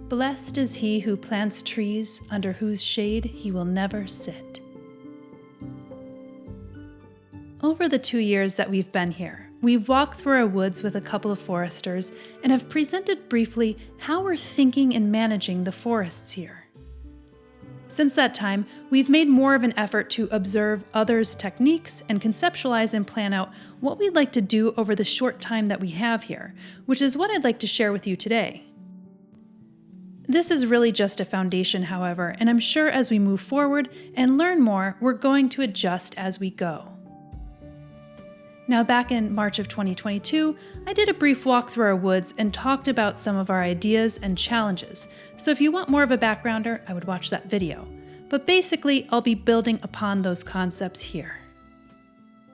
Blessed is he who plants trees under whose shade he will never sit. Over the 2 years that we've been here, we've walked through our woods with a couple of foresters and have presented briefly how we're thinking and managing the forests here. Since that time, we've made more of an effort to observe others' techniques and conceptualize and plan out what we'd like to do over the short time that we have here, which is what I'd like to share with you today. This is really just a foundation, however, and I'm sure as we move forward and learn more, we're going to adjust as we go. Now, back in March of 2022, I did a brief walk through our woods and talked about some of our ideas and challenges, so if you want more of a backgrounder, I would watch that video. But basically, I'll be building upon those concepts here.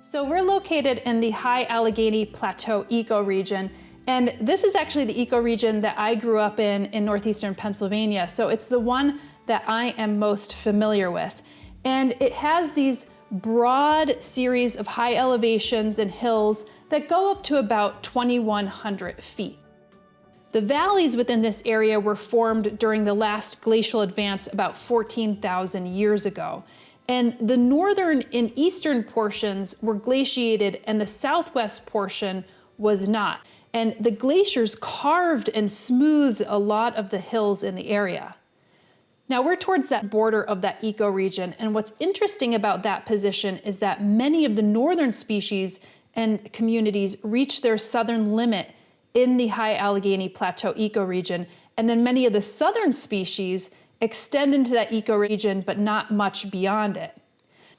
So we're located in the High Allegheny Plateau ecoregion, and this is actually the ecoregion that I grew up in northeastern Pennsylvania, so it's the one that I am most familiar with. And it has these broad series of high elevations and hills that go up to about 2,100 feet. The valleys within this area were formed during the last glacial advance about 14,000 years ago. And the northern and eastern portions were glaciated and the southwest portion was not. And the glaciers carved and smoothed a lot of the hills in the area. Now we're towards that border of that ecoregion, and what's interesting about that position is that many of the northern species and communities reach their southern limit in the High Allegheny Plateau ecoregion, and then many of the southern species extend into that ecoregion, but not much beyond it.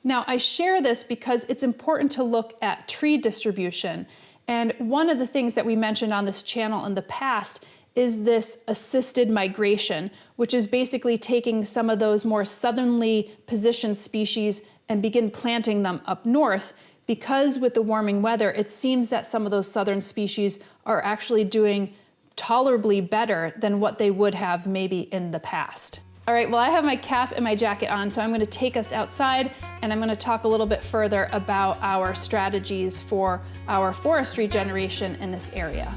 Now I share this because it's important to look at tree distribution. And one of the things that we mentioned on this channel in the past is this assisted migration, which is basically taking some of those more southernly positioned species and begin planting them up north, because with the warming weather, it seems that some of those southern species are actually doing tolerably better than what they would have maybe in the past. All right, well, I have my cap and my jacket on, so I'm gonna take us outside and I'm gonna talk a little bit further about our strategies for our forestry generation in this area.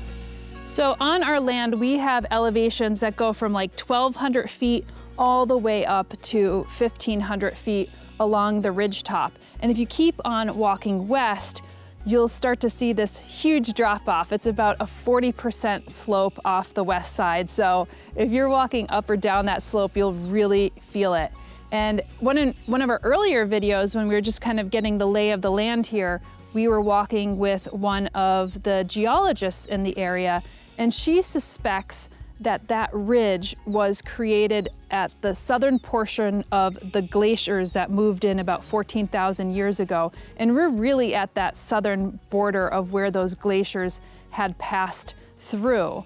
So on our land, we have elevations that go from like 1,200 feet all the way up to 1,500 feet along the ridgetop. And if you keep on walking west, you'll start to see this huge drop off. It's about a 40% slope off the west side. So if you're walking up or down that slope, you'll really feel it. And one of our earlier videos, when we were just kind of getting the lay of the land here, we were walking with one of the geologists in the area, and she suspects that that ridge was created at the southern portion of the glaciers that moved in about 14,000 years ago. And we're really at that southern border of where those glaciers had passed through.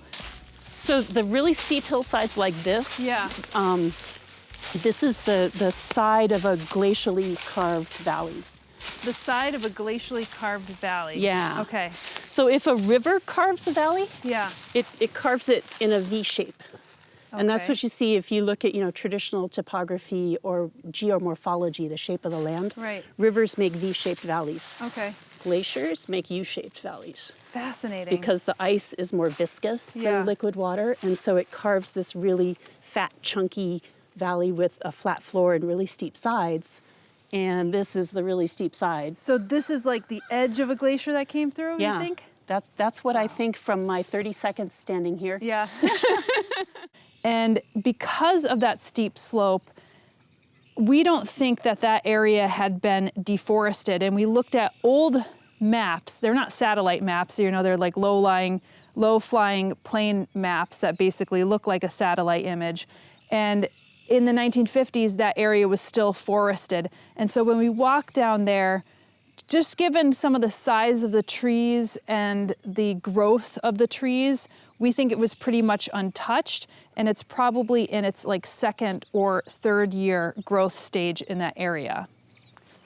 So the really steep hillsides like this, Yeah. This is the side of a glacially carved valley. The side of a glacially carved valley. Yeah. Okay. So if a river carves a valley, Yeah. it carves it in a V shape. And that's Okay. what you see if you look at, traditional topography or geomorphology, the shape of the land. Right. Rivers make V-shaped valleys. Okay. Glaciers make U-shaped valleys. Fascinating. Because the ice is more viscous Yeah. than liquid water, and so it carves this really fat, chunky valley with a flat floor and really steep sides. And this is the really steep side. So this is like the edge of a glacier that came through, Yeah. you think? That's what I think from my 30 seconds standing here. Yeah. And because of that steep slope, we don't think that that area had been deforested. And we looked at old maps. They're not satellite maps, they're like low-flying plane maps that basically look like a satellite image. And in the 1950s, that area was still forested. And so when we walk down there, just given some of the size of the trees and the growth of the trees, we think it was pretty much untouched, and it's probably in its like second or third year growth stage in that area.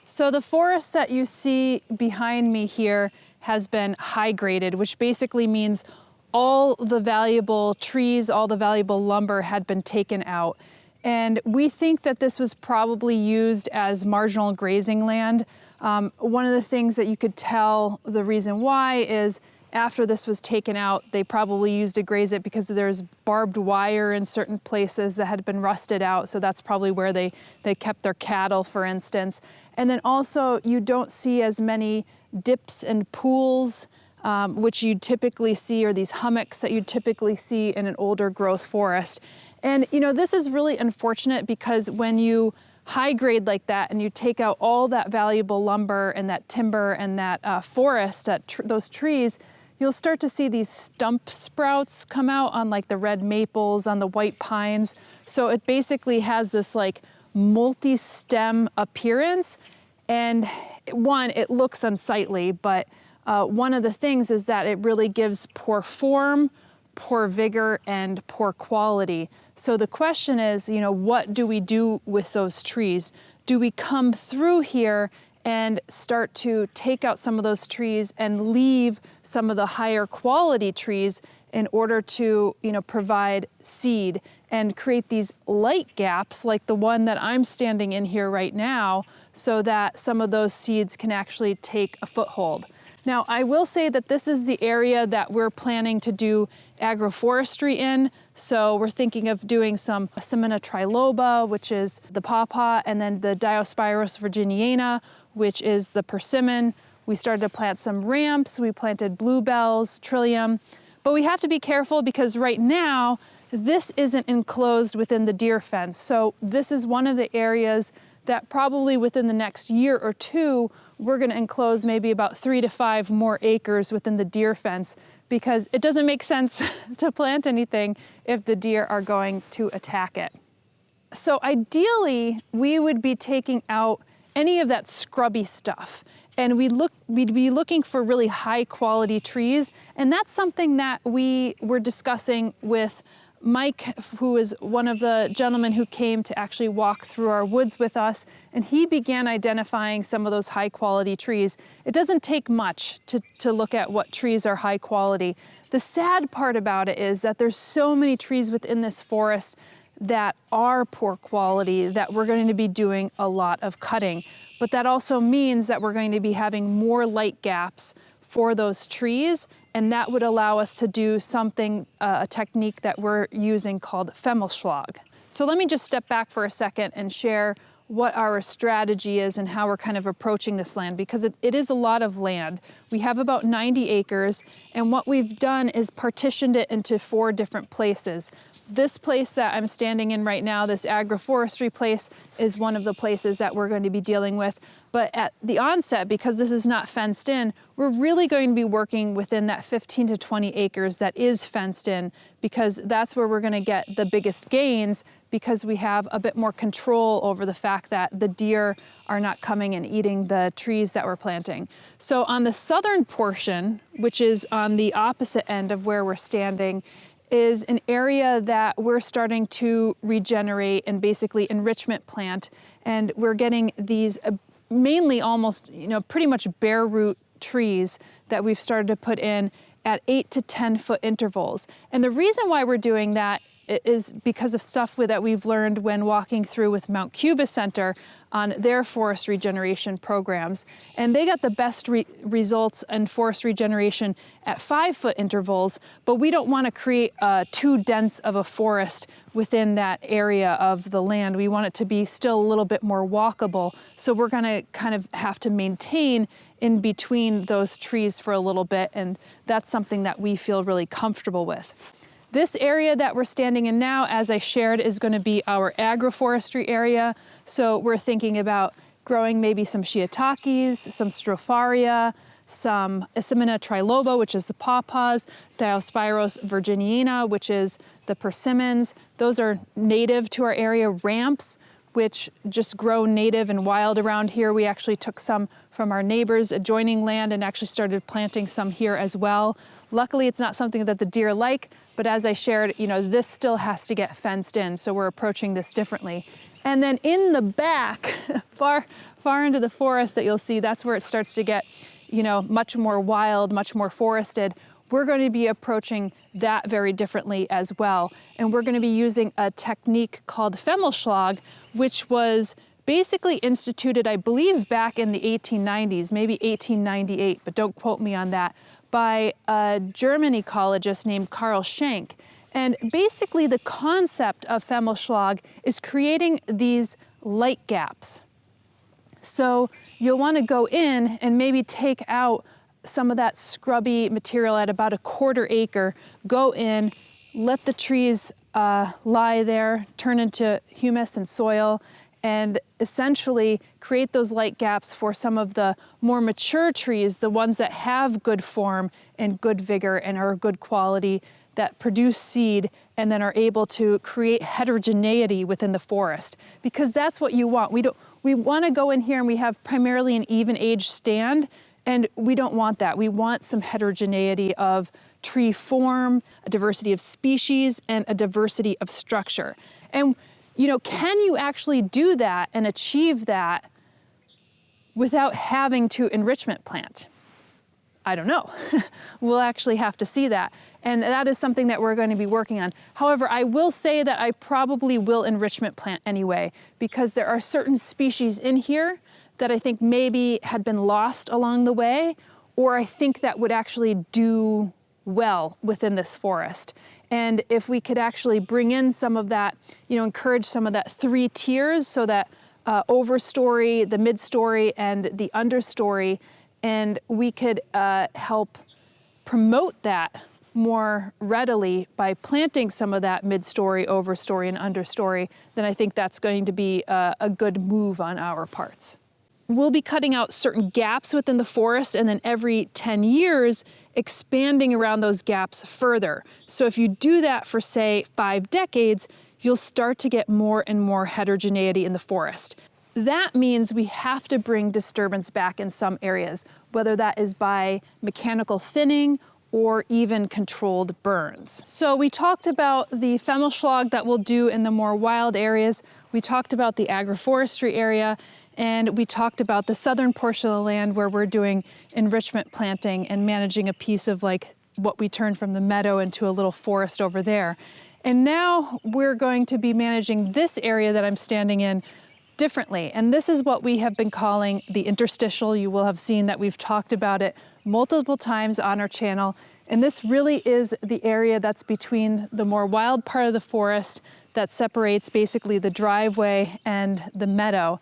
So the forest that you see behind me here has been high graded, which basically means all the valuable trees, all the valuable lumber had been taken out. And we think that this was probably used as marginal grazing land. One of the things that you could tell the reason why is after this was taken out, they probably used to graze it because there's barbed wire in certain places that had been rusted out. So that's probably where they kept their cattle, for instance. And then also you don't see as many dips and pools, which you typically see, or these hummocks that you typically see in an older growth forest. And this is really unfortunate because when you high grade like that and you take out all that valuable lumber and that timber and that forest, those trees, you'll start to see these stump sprouts come out on like the red maples, on the white pines. So it basically has this like multi-stem appearance. And one, it looks unsightly, but one of the things is that it really gives poor form, poor vigor, and poor quality. So the question is, what do we do with those trees? Do we come through here and start to take out some of those trees and leave some of the higher quality trees in order to, provide seed and create these light gaps like the one that I'm standing in here right now, so that some of those seeds can actually take a foothold? Now, I will say that this is the area that we're planning to do agroforestry in. So we're thinking of doing some Semina triloba, which is the pawpaw, and then the Diospyros virginiana, which is the persimmon. We started to plant some ramps. We planted bluebells, trillium. But we have to be careful because right now, this isn't enclosed within the deer fence. So this is one of the areas that probably within the next year or two, we're going to enclose maybe about 3 to 5 more acres within the deer fence, because it doesn't make sense to plant anything if the deer are going to attack it. So ideally, we would be taking out any of that scrubby stuff, and we'd be looking for really high quality trees. And that's something that we were discussing with Mike, who is one of the gentlemen who came to actually walk through our woods with us, and he began identifying some of those high quality trees. It doesn't take much to look at what trees are high quality. The sad part about it is that there's so many trees within this forest that are poor quality that we're going to be doing a lot of cutting. But that also means that we're going to be having more light gaps for those trees, and that would allow us to do something, a technique that we're using called Femelschlag. So let me just step back for a second and share what our strategy is and how we're kind of approaching this land, because it is a lot of land. We have about 90 acres, and what we've done is partitioned it into 4 different places. This place that I'm standing in right now, this agroforestry place, is one of the places that we're going to be dealing with. But at the onset, because this is not fenced in, we're really going to be working within that 15 to 20 acres that is fenced in, because that's where we're going to get the biggest gains, because we have a bit more control over the fact that the deer are not coming and eating the trees that we're planting. So on the southern portion, which is on the opposite end of where we're standing, is an area that we're starting to regenerate and basically enrichment plant. And we're getting these mainly almost, pretty much bare root trees that we've started to put in at 8 to 10 foot intervals. And the reason why we're doing that is because of stuff that we've learned when walking through with Mount Cuba Center on their forest regeneration programs. And they got the best results in forest regeneration at 5 foot intervals, but we don't want to create too dense of a forest within that area of the land. We want it to be still a little bit more walkable. So we're going to kind of have to maintain in between those trees for a little bit, and that's something that we feel really comfortable with. This area that we're standing in now, as I shared, is going to be our agroforestry area. So we're thinking about growing maybe some shiitakes, some stropharia, some Semina triloba, which is the pawpaws, Diospyros virginiana, which is the persimmons. Those are native to our area. Ramps, which just grow native and wild around here. We actually took some from our neighbors' adjoining land and actually started planting some here as well. Luckily, it's not something that the deer like, but as I shared, this still has to get fenced in, so we're approaching this differently. And then in the back, far into the forest that you'll see, that's where it starts to get, much more wild, much more forested. We're going to be approaching that very differently as well. And we're going to be using a technique called Femelschlag, which was basically instituted, I believe, back in the 1890s, maybe 1898, but don't quote me on that, by a German ecologist named Karl Schenk. And basically the concept of Femelschlag is creating these light gaps. So you'll want to go in and maybe take out some of that scrubby material at about a 1/4 acre, go in, let the trees lie there, turn into humus and soil, and essentially create those light gaps for some of the more mature trees, the ones that have good form and good vigor and are good quality, that produce seed and then are able to create heterogeneity within the forest. Because that's what you want. We want to go in here and we have primarily an even age stand, and we don't want that. We want some heterogeneity of tree form, a diversity of species, and a diversity of structure. And can you actually do that and achieve that without having to enrichment plant? I don't know. We'll actually have to see that. And that is something that we're going to be working on. However, I will say that I probably will enrichment plant anyway, because there are certain species in here that I think maybe had been lost along the way, or I think that would actually do well within this forest. And if we could actually bring in some of that, encourage some of that 3 tiers, so that overstory, the midstory, and the understory, and we could help promote that more readily by planting some of that midstory, overstory, and understory, then I think that's going to be a good move on our parts. We'll be cutting out certain gaps within the forest, and then every 10 years, expanding around those gaps further. So if you do that for, say, 5 decades, you'll start to get more and more heterogeneity in the forest. That means we have to bring disturbance back in some areas, whether that is by mechanical thinning or even controlled burns. So we talked about the Femelschlag that we'll do in the more wild areas. We talked about the agroforestry area, and we talked about the southern portion of the land where we're doing enrichment planting and managing a piece of like what we turned from the meadow into a little forest over there. And now we're going to be managing this area that I'm standing in differently. And this is what we have been calling the interstitial. You will have seen that we've talked about it multiple times on our channel. And this really is the area that's between the more wild part of the forest that separates basically the driveway and the meadow.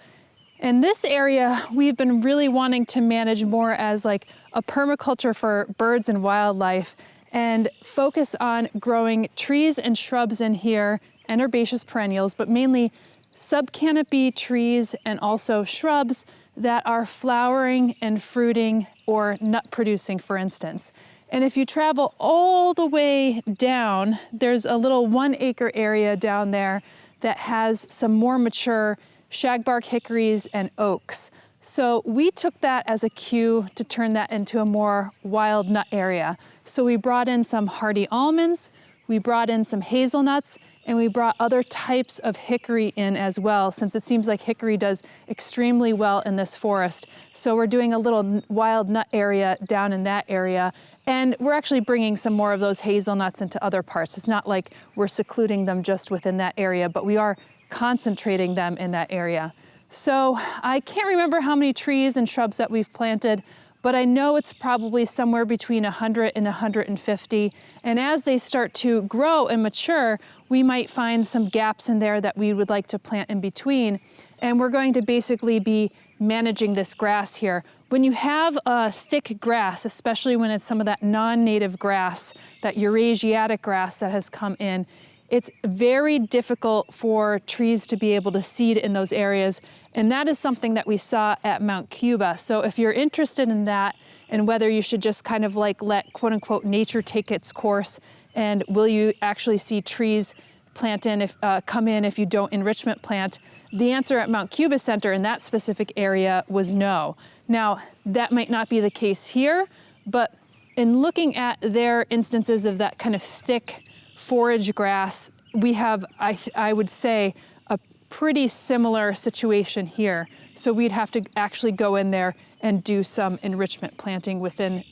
And this area we've been really wanting to manage more as like a permaculture for birds and wildlife, and focus on growing trees and shrubs in here, and herbaceous perennials, but mainly subcanopy trees and also shrubs that are flowering and fruiting or nut producing, for instance. And if you travel all the way down, there's a little 1 acre area down there that has some more mature shagbark hickories and oaks. So we took that as a cue to turn that into a more wild nut area. So we brought in some hardy almonds, we brought in some hazelnuts, and we brought other types of hickory in as well, since it seems like hickory does extremely well in this forest. So we're doing a little wild nut area down in that area. And we're actually bringing some more of those hazelnuts into other parts. It's not like we're secluding them just within that area, but we are concentrating them in that area. So I can't remember how many trees and shrubs that we've planted, but I know it's probably somewhere between 100 and 150. And as they start to grow and mature, we might find some gaps in there that we would like to plant in between. And we're going to basically be managing this grass here. When you have a thick grass, especially when it's some of that non-native grass, that Eurasiatic grass that has come in, it's very difficult for trees to be able to seed in those areas. And that is something that we saw at Mount Cuba. So if you're interested in that, and whether you should just kind of like let quote unquote nature take its course, and will you actually see trees come in if you don't enrichment plant, the answer at Mount Cuba Center in that specific area was no. Now, that might not be the case here, but in looking at their instances of that kind of thick forage grass, we have, I would say, a pretty similar situation here. So we'd have to actually go in there and do some enrichment planting within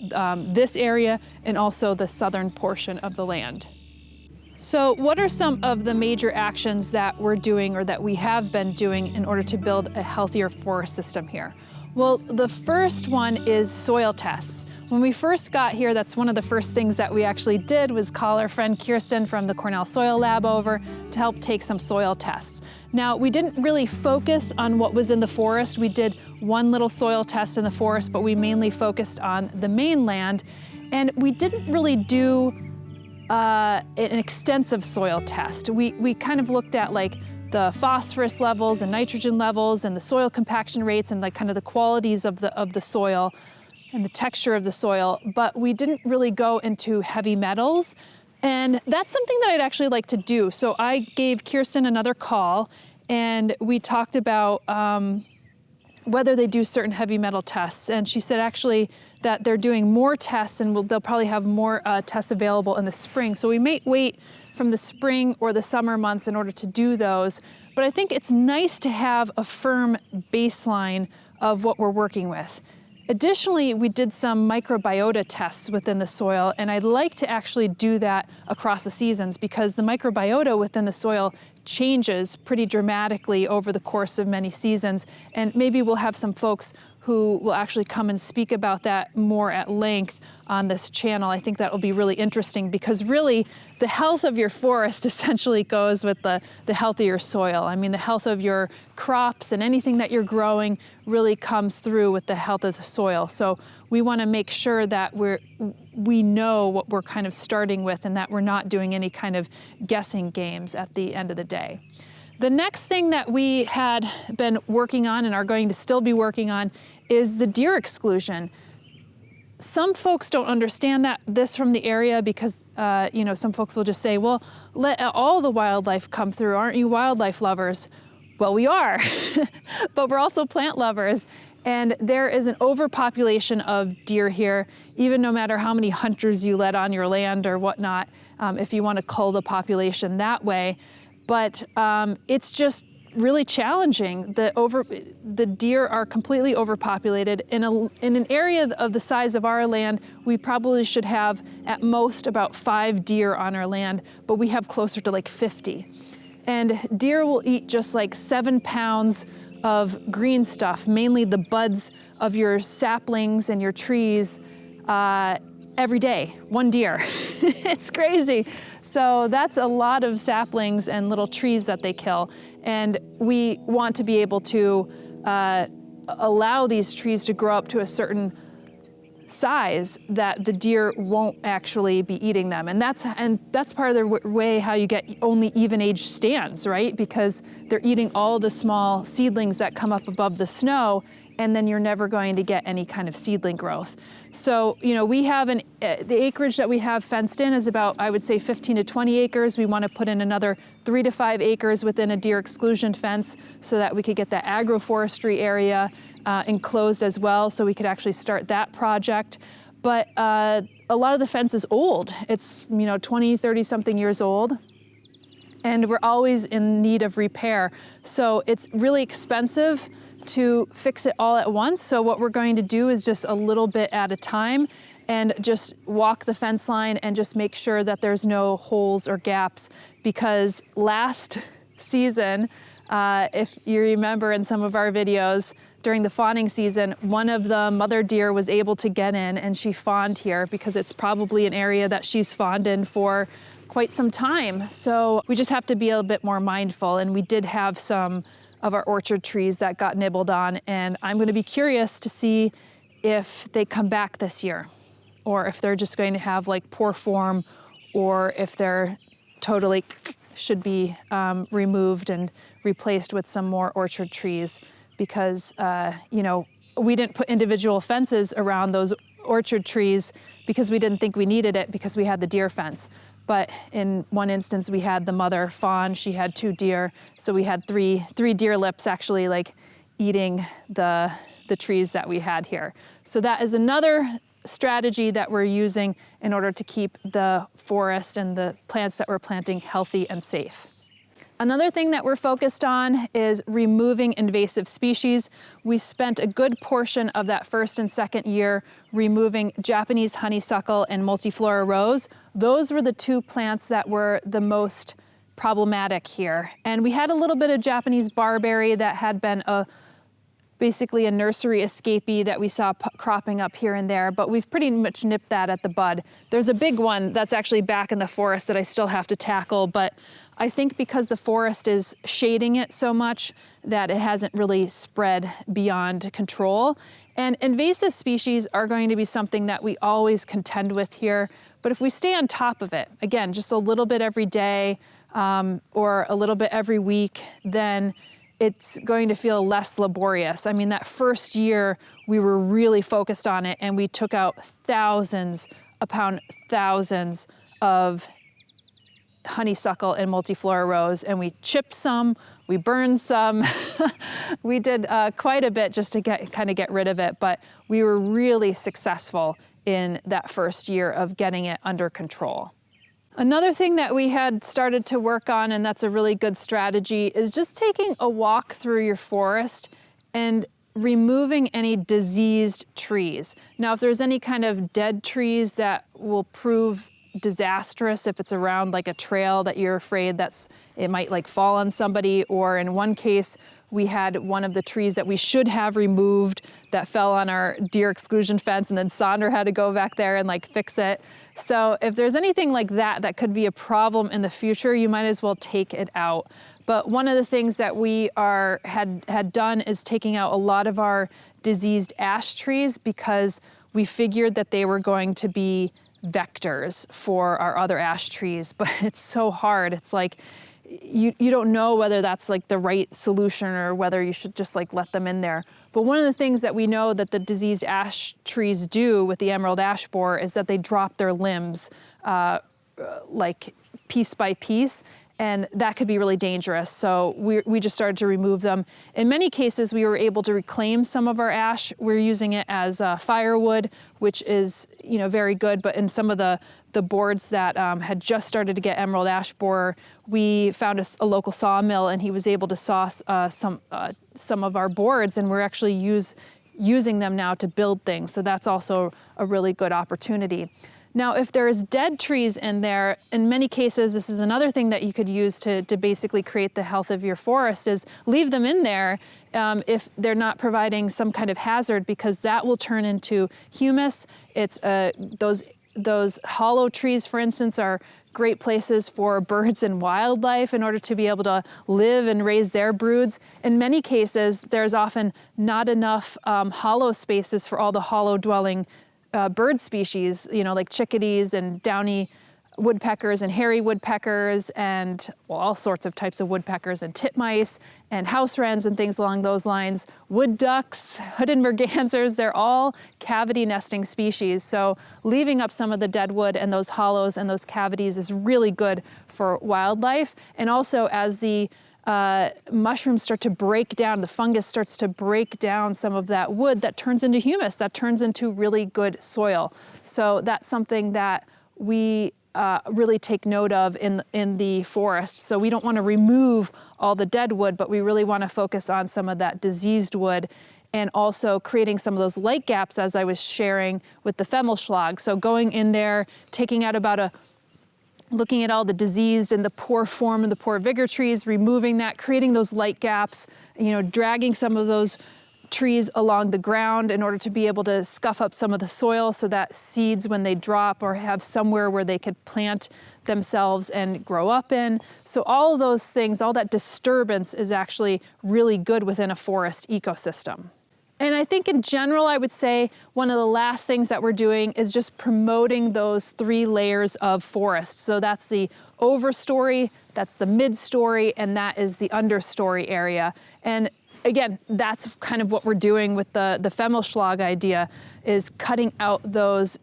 this area and also the southern portion of the land. So what are some of the major actions that we're doing or that we have been doing in order to build a healthier forest system here? Well, the first one is soil tests. When we first got here, that's one of the first things that we actually did was call our friend Kirsten from the Cornell Soil Lab over to help take some soil tests. Now, we didn't really focus on what was in the forest. We did one little soil test in the forest, but we mainly focused on the mainland. And we didn't really do an extensive soil test. We kind of looked at like the phosphorus levels and nitrogen levels and the soil compaction rates and like kind of the qualities of the soil and the texture of the soil, but we didn't really go into heavy metals. And that's something that I'd actually like to do. So I gave Kirsten another call and we talked about whether they do certain heavy metal tests. And she said actually that they're doing more tests and they'll probably have more tests available in the spring. So we may wait from the spring or the summer months in order to do those. But I think it's nice to have a firm baseline of what we're working with. Additionally, we did some microbiota tests within the soil, and I'd like to actually do that across the seasons because the microbiota within the soil changes pretty dramatically over the course of many seasons, and maybe we'll have some folks who will actually come and speak about that more at length on this channel. I think that will be really interesting because really the health of your forest essentially goes with the health of your soil. I mean, the health of your crops and anything that you're growing really comes through with the health of the soil. So we want to make sure that we know what we're kind of starting with and that we're not doing any kind of guessing games at the end of the day. The next thing that we had been working on and are going to still be working on is the deer exclusion. Some folks don't understand this from the area because some folks will just say, well, let all the wildlife come through. Aren't you wildlife lovers? Well, we are, but we're also plant lovers. And there is an overpopulation of deer here, even no matter how many hunters you let on your land or whatnot, if you want to cull the population that way. But it's just really challenging. The deer are completely overpopulated. In an area of the size of our land, we probably should have at most about 5 deer on our land, but we have closer to like 50. And deer will eat just like 7 pounds of green stuff, mainly the buds of your saplings and your trees, every day, 1 deer. It's crazy. So that's a lot of saplings and little trees that they kill. And we want to be able to allow these trees to grow up to a certain size that the deer won't actually be eating them. And that's part of the way how you get only even age stands, right? Because they're eating all the small seedlings that come up above the snow, and then you're never going to get any kind of seedling growth. So, we have the acreage that we have fenced in is about, I would say, 15 to 20 acres. We want to put in another 3 to 5 acres within a deer exclusion fence so that we could get that agroforestry area enclosed as well, so we could actually start that project. But a lot of the fence is old. It's 20, 30 something years old, and we're always in need of repair. So it's really expensive to fix it all at once. So what we're going to do is just a little bit at a time and just walk the fence line and just make sure that there's no holes or gaps, because last season, if you remember in some of our videos, during the fawning season, one of the mother deer was able to get in and she fawned here because it's probably an area that she's fawned in for quite some time. So we just have to be a little bit more mindful. And we did have some of our orchard trees that got nibbled on, and I'm going to be curious to see if they come back this year, or if they're just going to have like poor form, or if they're totally should be removed and replaced with some more orchard trees, because we didn't put individual fences around those orchard trees because we didn't think we needed it because we had the deer fence. But in one instance, we had the mother fawn, she had 2 deer. So we had three deer lips actually like eating the trees that we had here. So that is another strategy that we're using in order to keep the forest and the plants that we're planting healthy and safe. Another thing that we're focused on is removing invasive species. We spent a good portion of that first and second year removing Japanese honeysuckle and multiflora rose. Those were the two plants that were the most problematic here. And we had a little bit of Japanese barberry that had been basically a nursery escapee that we saw cropping up here and there, but we've pretty much nipped that at the bud. There's a big one that's actually back in the forest that I still have to tackle, but I think because the forest is shading it so much that it hasn't really spread beyond control. And invasive species are going to be something that we always contend with here, but if we stay on top of it, again, just a little bit every day or a little bit every week, then it's going to feel less laborious. I mean, that first year we were really focused on it and we took out thousands upon thousands of honeysuckle and multiflora rose, and we chipped some, we burned some. We did quite a bit just to get rid of it, but we were really successful in that first year of getting it under control. Another thing that we had started to work on, and that's a really good strategy, is just taking a walk through your forest and removing any diseased trees. Now, if there's any kind of dead trees that will prove disastrous, if it's around like a trail that you're afraid it might like fall on somebody, or in one case, we had one of the trees that we should have removed that fell on our deer exclusion fence, and then Sandra had to go back there and like fix it. So if there's anything like that could be a problem in the future, you might as well take it out. But one of the things that we had done is taking out a lot of our diseased ash trees because we figured that they were going to be vectors for our other ash trees, but it's so hard. It's like, you don't know whether that's like the right solution or whether you should just like let them in there. But one of the things that we know that the diseased ash trees do with the emerald ash borer is that they drop their limbs like piece by piece, and that could be really dangerous. So we just started to remove them. In many cases, we were able to reclaim some of our ash. We're using it as firewood, which is very good. But in some of the boards that had just started to get emerald ash borer, we found a local sawmill, and he was able to saw some of our boards, and we're actually using them now to build things. So that's also a really good opportunity. Now, if there's dead trees in there, in many cases, this is another thing that you could use to basically create the health of your forest, is leave them in there if they're not providing some kind of hazard, because that will turn into humus. It's those hollow trees, for instance, are great places for birds and wildlife in order to be able to live and raise their broods. In many cases, there's often not enough hollow spaces for all the hollow dwelling bird species, like chickadees and downy woodpeckers and hairy woodpeckers and all sorts of types of woodpeckers and titmice and house wrens and things along those lines. Wood ducks, hooded mergansers, they're all cavity nesting species. So leaving up some of the dead wood and those hollows and those cavities is really good for wildlife. And also as the mushrooms start to break down, the fungus starts to break down some of that wood, that turns into humus, that turns into really good soil. So that's something that we really take note of in the forest. So we don't want to remove all the dead wood, but we really want to focus on some of that diseased wood, and also creating some of those light gaps, as I was sharing with the Femelschlag. So going in there, taking out looking at all the diseased and the poor form and the poor vigor trees, removing that, creating those light gaps, dragging some of those trees along the ground in order to be able to scuff up some of the soil so that seeds, when they drop, or have somewhere where they could plant themselves and grow up in. So all of those things, all that disturbance is actually really good within a forest ecosystem. And I think in general, I would say one of the last things that we're doing is just promoting those 3 layers of forest. So that's the overstory, that's the midstory, and that is the understory area. And again, that's kind of what we're doing with the Femelschlag idea, is cutting out those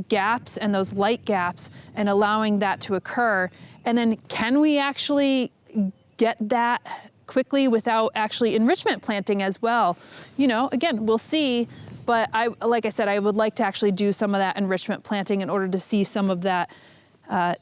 gaps and those light gaps and allowing that to occur. And then can we actually get that quickly without actually enrichment planting as well? Again, we'll see, but like I said, I would like to actually do some of that enrichment planting in order to see some of that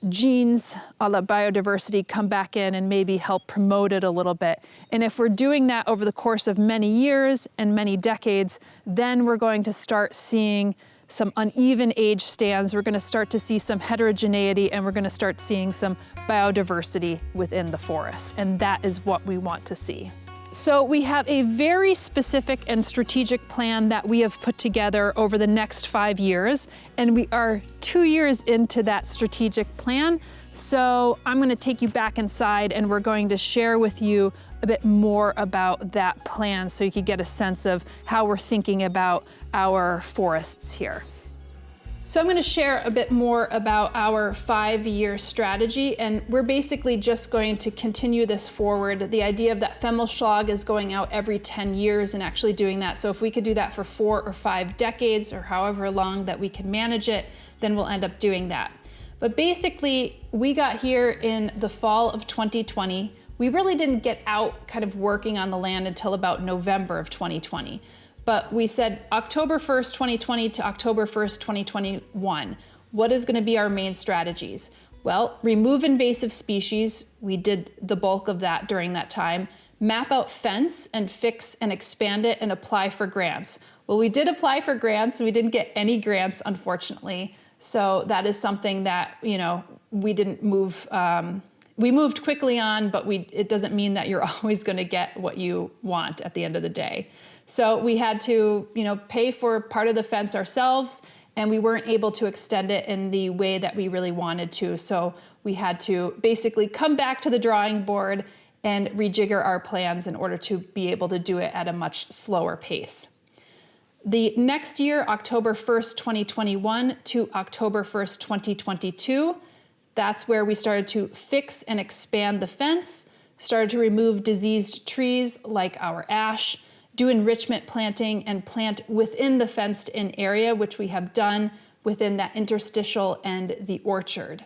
genes, all that biodiversity come back in and maybe help promote it a little bit. And if we're doing that over the course of many years and many decades, then we're going to start seeing some uneven age stands, we're gonna start to see some heterogeneity, and we're gonna start seeing some biodiversity within the forest. And that is what we want to see. So we have a very specific and strategic plan that we have put together over the next 5 years, and we are 2 years into that strategic plan. So I'm gonna take you back inside and we're going to share with you a bit more about that plan so you can get a sense of how we're thinking about our forests here. So I'm going to share a bit more about our 5-year strategy, and we're basically just going to continue this forward. The idea of that Femelschlag is going out every 10 years and actually doing that. So if we could do that for 4 or 5 decades or however long that we can manage it, then we'll end up doing that. But basically, we got here in the fall of 2020. We really didn't get out kind of working on the land until about November of 2020. But we said October 1st, 2020 to October 1st, 2021. What is gonna be our main strategies? Well, remove invasive species. We did the bulk of that during that time. Map out fence and fix and expand it and apply for grants. Well, we did apply for grants and we didn't get any grants, unfortunately. So that is something that, we didn't move, we moved quickly on, but it doesn't mean that you're always gonna get what you want at the end of the day. So we had to, pay for part of the fence ourselves, and we weren't able to extend it in the way that we really wanted to. So we had to basically come back to the drawing board and rejigger our plans in order to be able to do it at a much slower pace. The next year, October 1st, 2021 to October 1st, 2022, that's where we started to fix and expand the fence, started to remove diseased trees like our ash, do enrichment planting and plant within the fenced in area, which we have done within that interstitial and the orchard.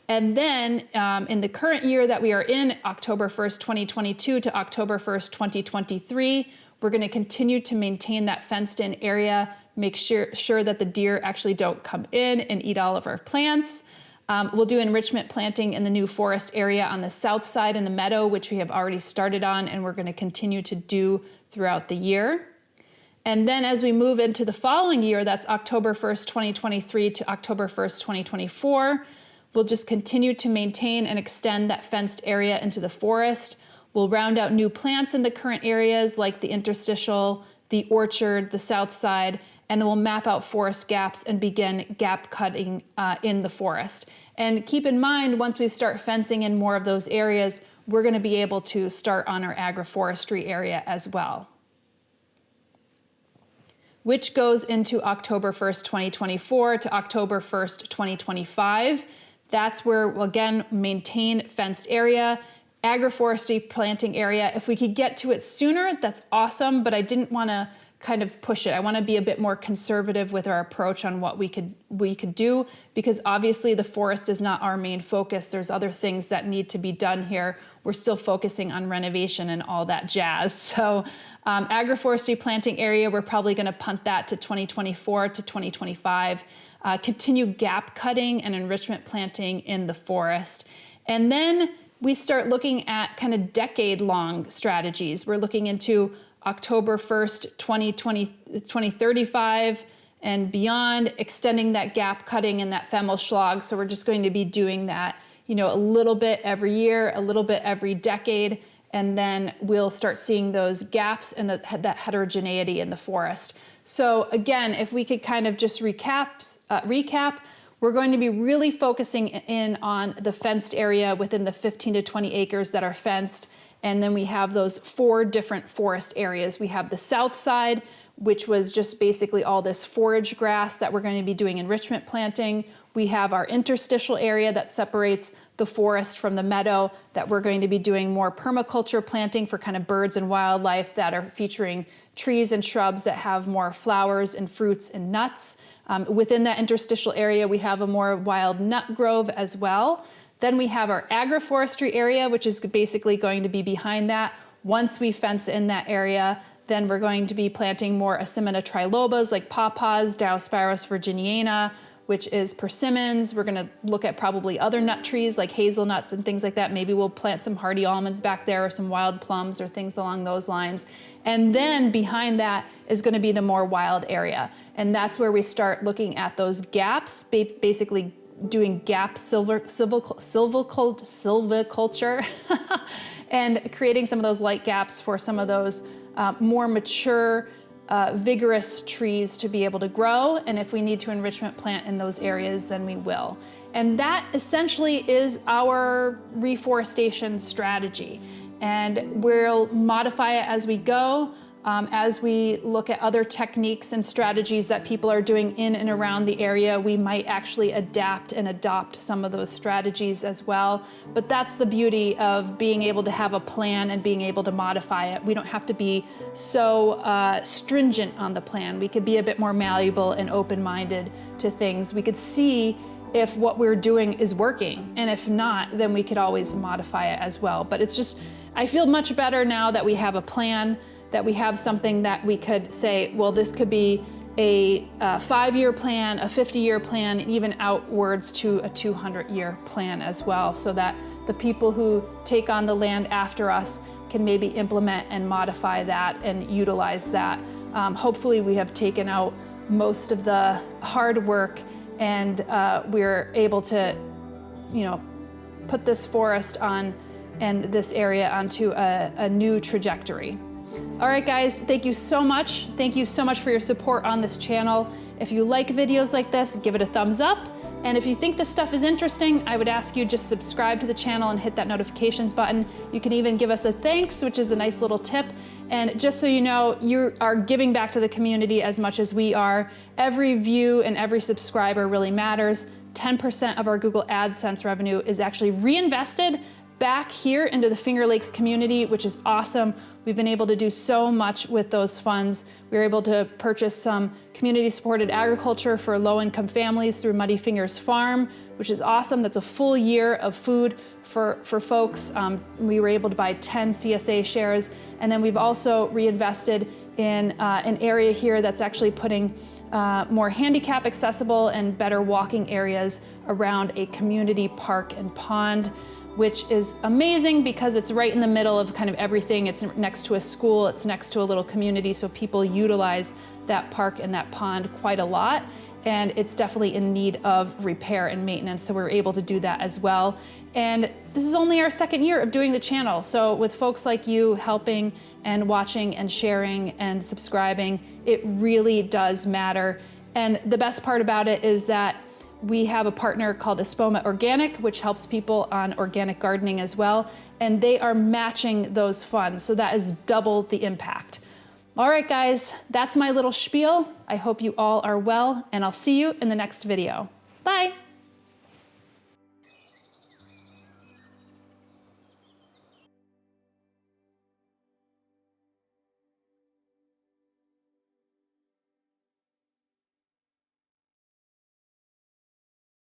And then in the current year that we are in, October 1st, 2022 to October 1st, 2023, we're gonna continue to maintain that fenced in area, make sure that the deer actually don't come in and eat all of our plants. We'll do enrichment planting in the new forest area on the south side in the meadow, which we have already started on and we're gonna continue to do throughout the year. And then as we move into the following year, that's October 1st, 2023 to October 1st, 2024, we'll just continue to maintain and extend that fenced area into the forest. We'll round out new plants in the current areas like the interstitial, the orchard, the south side, and then we'll map out forest gaps and begin gap cutting in the forest. And keep in mind, once we start fencing in more of those areas, we're gonna be able to start on our agroforestry area as well, which goes into October 1st, 2024 to October 1st, 2025. That's where we'll again maintain fenced area, agroforestry planting area. If we could get to it sooner, that's awesome, but I didn't wanna kind of push it. I want to be a bit more conservative with our approach on what we could do, because obviously the forest is not our main focus. There's other things that need to be done here. We're still focusing on renovation and all that jazz. So agroforestry planting area, we're probably going to punt that to 2024 to 2025. Continue gap cutting and enrichment planting in the forest. And then we start looking at kind of decade-long strategies. We're looking into October 1st, 2035 and beyond, extending that gap cutting and that Femelschlag. So we're just going to be doing that, a little bit every year, a little bit every decade, and then we'll start seeing those gaps and that heterogeneity in the forest. So again, if we could kind of just recap, we're going to be really focusing in on the fenced area within the 15 to 20 acres that are fenced. And then we have those 4 different forest areas. We have the south side, which was just basically all this forage grass that we're going to be doing enrichment planting. We have our interstitial area that separates the forest from the meadow that we're going to be doing more permaculture planting for kind of birds and wildlife that are featuring trees and shrubs that have more flowers and fruits and nuts. Within that interstitial area, we have a more wild nut grove as well. Then we have our agroforestry area, which is basically going to be behind that. Once we fence in that area, then we're going to be planting more Asimina trilobas like pawpaws, Diospyros virginiana. which is persimmons. We're gonna look at probably other nut trees like hazelnuts and things like that. Maybe we'll plant some hardy almonds back there or some wild plums or things along those lines. And then behind that is gonna be the more wild area. And that's where we start looking at those gaps, basically doing gap silviculture and creating some of those light gaps for some of those more mature, vigorous trees to be able to grow. And if we need to enrichment plant in those areas, then we will. And that essentially is our reforestation strategy. And we'll modify it as we go, as we look at other techniques and strategies that people are doing in and around the area. We might actually adapt and adopt some of those strategies as well. But that's the beauty of being able to have a plan and being able to modify it. We don't have to be so stringent on the plan. We could be a bit more malleable and open-minded to things. We could see if what we're doing is working. And if not, then we could always modify it as well. But it's just, I feel much better now that we have a plan, that we have something that we could say, well, this could be a 5-year plan, a 50-year plan, even outwards to a 200-year plan as well, so that the people who take on the land after us can maybe implement and modify that and utilize that. Hopefully we have taken out most of the hard work and we're able to, put this forest on and this area onto a new trajectory. All right, guys, thank you so much. Thank you so much for your support on this channel. If you like videos like this, give it a thumbs up. And if you think this stuff is interesting, I would ask you just subscribe to the channel and hit that notifications button. You can even give us a thanks, which is a nice little tip. And just so you know, you are giving back to the community as much as we are. Every view and every subscriber really matters. 10% of our Google AdSense revenue is actually reinvested back here into the Finger Lakes community, which is awesome. We've been able to do so much with those funds. We were able to purchase some community-supported agriculture for low-income families through Muddy Fingers Farm, which is awesome. That's a full year of food for folks. We were able to buy 10 CSA shares, and then we've also reinvested in an area here that's actually putting more handicap accessible and better walking areas around a community park and pond, which is amazing because it's right in the middle of kind of everything. It's next to a school, it's next to a little community, so people utilize that park and that pond quite a lot. And it's definitely in need of repair and maintenance, so we're able to do that as well. And this is only our 2nd year of doing the channel, so with folks like you helping and watching and sharing and subscribing, it really does matter. And the best part about it is that we have a partner called Espoma Organic, which helps people on organic gardening as well, and they are matching those funds, so that is double the impact. All right, guys, that's my little spiel. I hope you all are well, and I'll see you in the next video. Bye.